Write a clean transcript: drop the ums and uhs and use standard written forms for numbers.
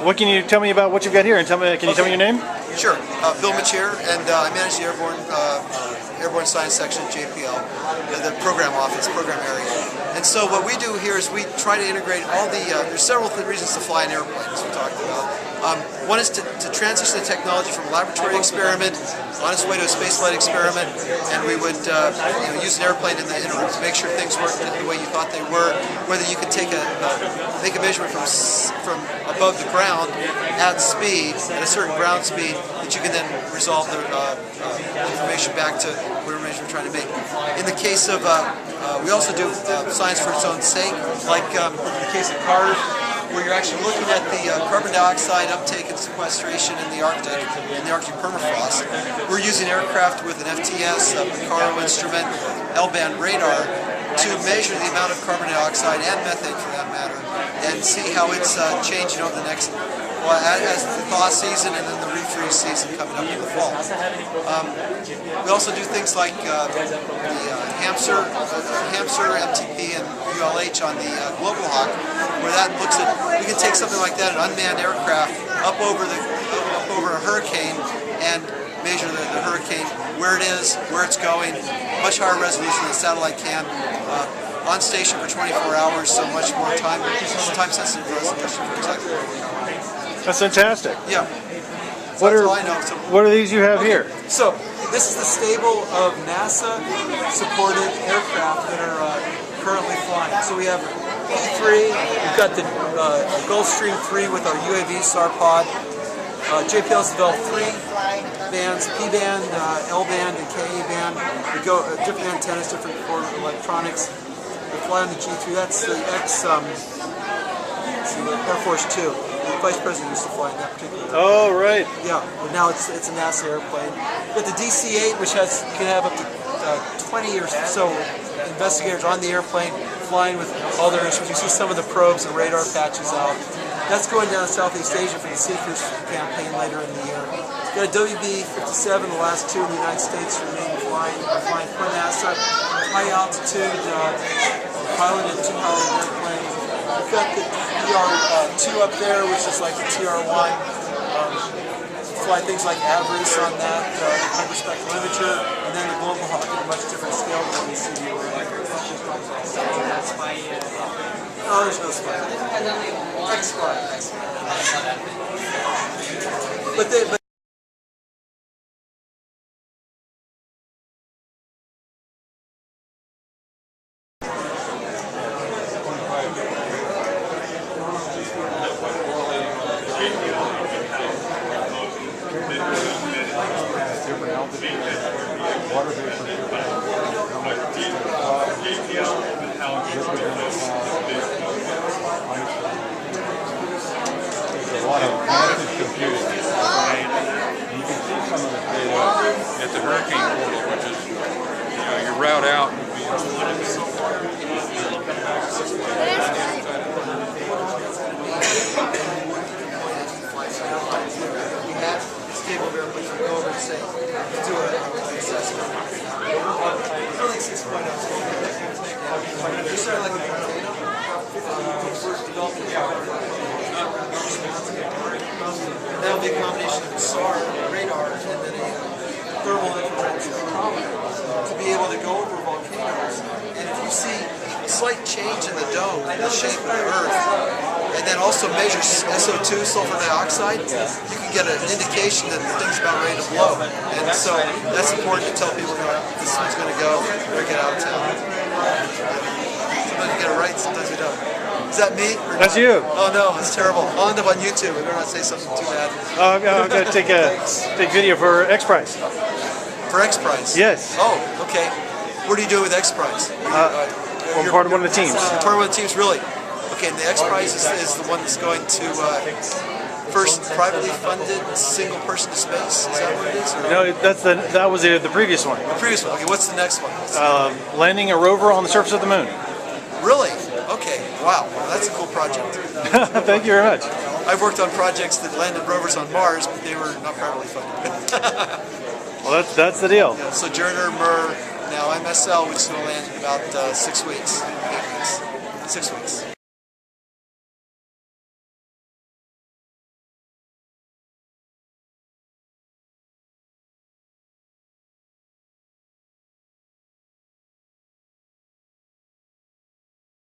What can you tell me about what you've got here? And can you tell me your name? Sure. Bill Machir, and I manage the Airborn Science Section at JPL, the program office, program area. And so what we do here is we try to integrate all the, there's several reasons to fly an airplane, as we talked about. One is to transition the technology from a laboratory experiment on its way to a spaceflight experiment, and we would use an airplane in the interim to make sure things worked the way you thought they were, whether you could make a measurement from above the ground at speed, at a certain ground speed, that you can then resolve the information back to whatever measure we're trying to make. In the case of, we also do science for its own sake, like in the case of CARV, where you're actually looking at the carbon dioxide uptake and sequestration in the Arctic permafrost. We're using aircraft with an FTS, a Picaro instrument, L-band radar, to measure the amount of carbon dioxide and methane, for that matter, and see how it's changing over the next, well, as the thaw season and then the refreeze season coming up in the fall. We also do things like the Hamster, MTP, and ULH on the Global Hawk, where that looks at, we can take something like that, an unmanned aircraft, up over a hurricane and measure the hurricane, where it is, where it's going, much higher resolution than the satellite can. On station for 24 hours, so much more time-sensitive resolution for exactly where we are. That's fantastic. Yeah. So that's all I know. So, what are these you have here? So this is the stable of NASA-supported aircraft that are currently flying. So we have P3, we've got the Gulfstream 3 with our UAV SAR pod. JPL's developed 3 bands, P-band, L-band, and KA-band. We go different antennas, different electronics. We fly on the G3. That's the Air Force 2. The Vice President used to fly in that particular. Oh, right. Yeah, but now it's a NASA airplane. We got the DC-8, which can have up to 20 or so investigators on the airplane flying with all their instruments. You see some of the probes and radar patches out. That's going down to Southeast Asia for the Seekers campaign later in the year. Got a WB-57, the last 2 in the United States remain flying for NASA. High altitude, piloted 2 piloted airplanes. We've got the TR2 up there, which is like the TR1. Fly things like Avarice on that, hyperspectral imager, and then the Global Hawk at a much different scale than we see here. Oh, there's no spy. X-Spy. But a lot of massive computing. And you can see some of the data at the hurricane portal, which is your route out would be we have stable airplanes we go over and say, do an assessment. I don't think 6.0 is going to be just like a volcano. We're developing that'll be a combination of a SAR, radar, and then a thermal infrared spectrometer to be able to go over volcanoes. And if you see a slight change in the dome, in the shape of the Earth, and then also measure SO2, sulfur dioxide, you can get an indication that things about ready to blow. And so that's important to tell people this one's going to go, better get out of town. Sometimes you get it right, sometimes we don't. Is that me? That's you. Oh no, it's terrible. I'll end up on YouTube. We better not say something too bad. I'm going to take video for X Prize. For X Prize? Yes. Oh, okay. What are you doing with X Prize? I'm part of one of the teams. You're part of one of the teams, really? Okay, and the X Prize is the one that's going to first privately funded single person to space. Is that what it is? Or? No, that was the previous one. The previous one. Okay, what's the next one? Landing a rover on the surface of the moon. Really? Okay. Wow. Well, that's a cool project. Thank you very much. I've worked on projects that landed rovers on Mars, but they were not privately funded. Well, that's the deal. Yeah, Sojourner, Mir, now MSL, which is going to land in about 6 weeks, 8 weeks, 6 weeks.